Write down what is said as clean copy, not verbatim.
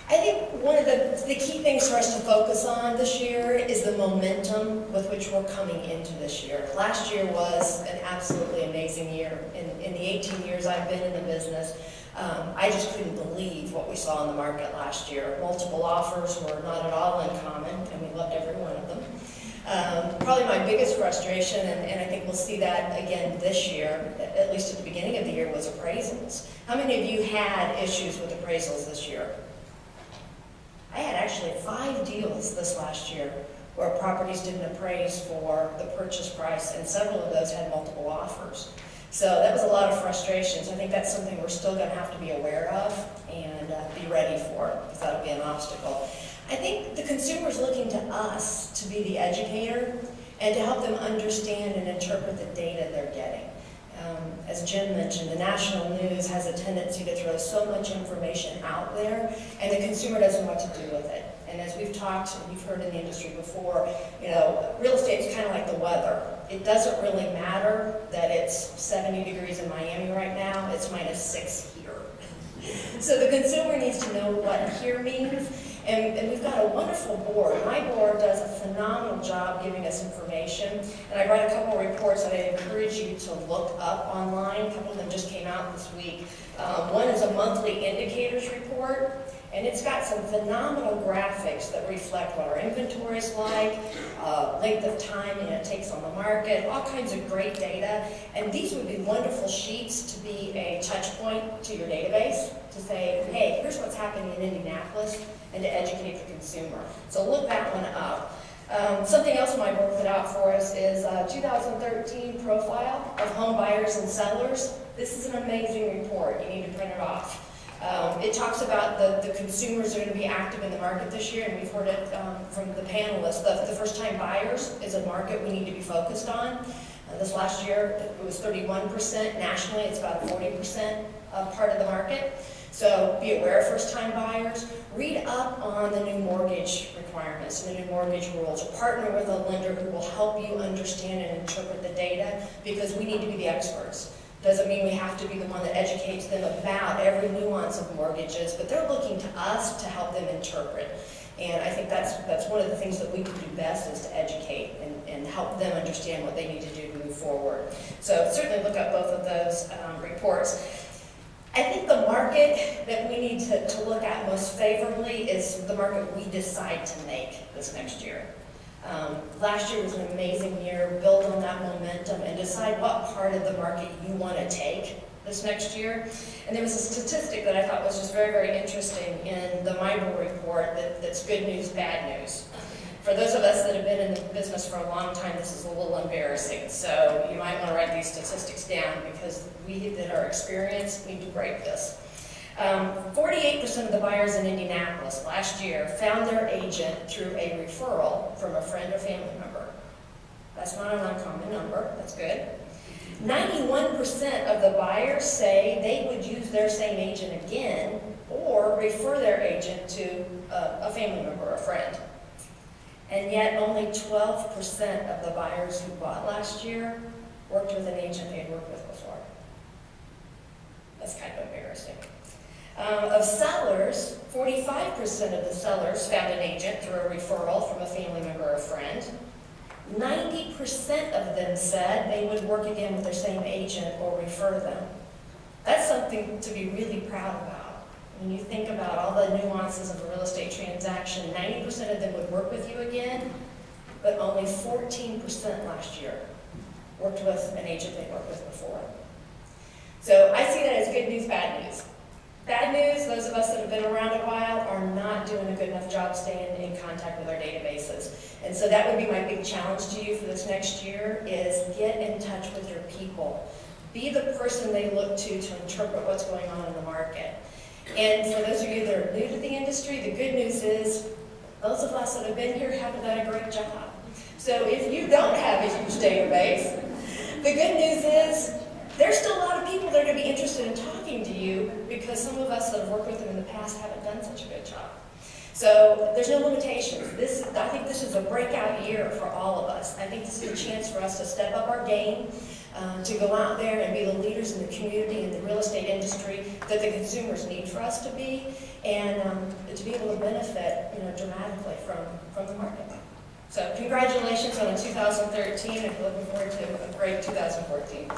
I think one of the key things for us to focus on this year is the momentum with which we're coming into this year. Last year was an absolutely amazing year. In the 18 years I've been in the business, I just couldn't believe what we saw in the market last year. Multiple offers were not at all uncommon, and we loved every one of them. Probably my biggest frustration, and I think we'll see that again this year, at least at the beginning of the year, was appraisals. How many of you had issues with appraisals this year? I had actually 5 deals this last year where properties didn't appraise for the purchase price, and several of those had multiple offers. So that was a lot of frustrations. I think that's something we're still going to have to be aware of and be ready for, because that'll be an obstacle. I think the consumer's looking to us to be the educator and to help them understand and interpret the data they're getting. As Jim mentioned, the national news has a tendency to throw so much information out there, and the consumer doesn't know what to do with it. And as we've talked, and you've heard in the industry before, you know, real estate's kind of like the weather. It doesn't really matter that it's 70 degrees in Miami right now, it's -6 here. So the consumer needs to know what here means. And we've got a wonderful board. MIBOR does a phenomenal job giving us information. And I brought a couple of reports that I encourage you to look up online. A couple of them just came out this week. One is a monthly indicators report. And it's got some phenomenal graphics that reflect what our inventory is like, length of time it takes on the market, all kinds of great data. And these would be wonderful sheets to be a touch point to your database to say, hey, here's what's happening in Indianapolis, and to educate the consumer. So look that one up. Something else MIBOR put out for us is a 2013 profile of home buyers and sellers. This is an amazing report. You need to print it off. It talks about the consumers that are going to be active in the market this year, and we've heard it from the panelists. The first-time buyers is a market we need to be focused on. This last year, it was 31%. Nationally, it's about a 40% part of the market. So be aware of first-time buyers. Read up on the new mortgage requirements and the new mortgage rules. Partner with a lender who will help you understand and interpret the data, because we need to be the experts. Doesn't mean we have to be the one that educates them about every nuance of mortgages, but they're looking to us to help them interpret. And I think that's one of the things that we can do best, is to educate and help them understand what they need to do to move forward. So certainly look up both of those reports. I think the market that we need to look at most favorably is the market we decide to make this next year. Last year was an amazing year. Build on that momentum and decide what part of the market you want to take this next year. And there was a statistic that I thought was just very, very interesting in the MIBOR report that's good news, bad news. For those of us that have been in the business for a long time, this is a little embarrassing. So you might want to write these statistics down, because we that are experienced need to break this. 48% of the buyers in Indianapolis last year found their agent through a referral from a friend or family member. That's not an uncommon number. That's good. 91% of the buyers say they would use their same agent again or refer their agent to a family member or a friend. And yet only 12% of the buyers who bought last year worked with an agent they had worked with before. That's kind of embarrassing. Of sellers, 45% of the sellers found an agent through a referral from a family member or a friend. 90% of them said they would work again with their same agent or refer them. That's something to be really proud about. When you think about all the nuances of a real estate transaction, 90% of them would work with you again, but only 14% last year worked with an agent they worked with before. So I see that as good news, bad news. Bad news, those of us that have been around a while are not doing a good enough job staying in contact with our databases. And so that would be my big challenge to you for this next year, is get in touch with your people. Be the person they look to interpret what's going on in the market. And for those of you that are new to the industry, the good news is those of us that have been here have done a great job. So if you don't have a huge database, the good news is there's still a lot of people that are going to be interested in talking to you, because some of us that have worked with them in the past haven't done such a good job. So there's no limitations. I think this is a breakout year for all of us. I think this is a chance for us to step up our game. to go out there and be the leaders in the community, in the real estate industry that the consumers need for us to be, and to be able to benefit, dramatically from the market. So congratulations on a 2013, and looking forward to a great 2014.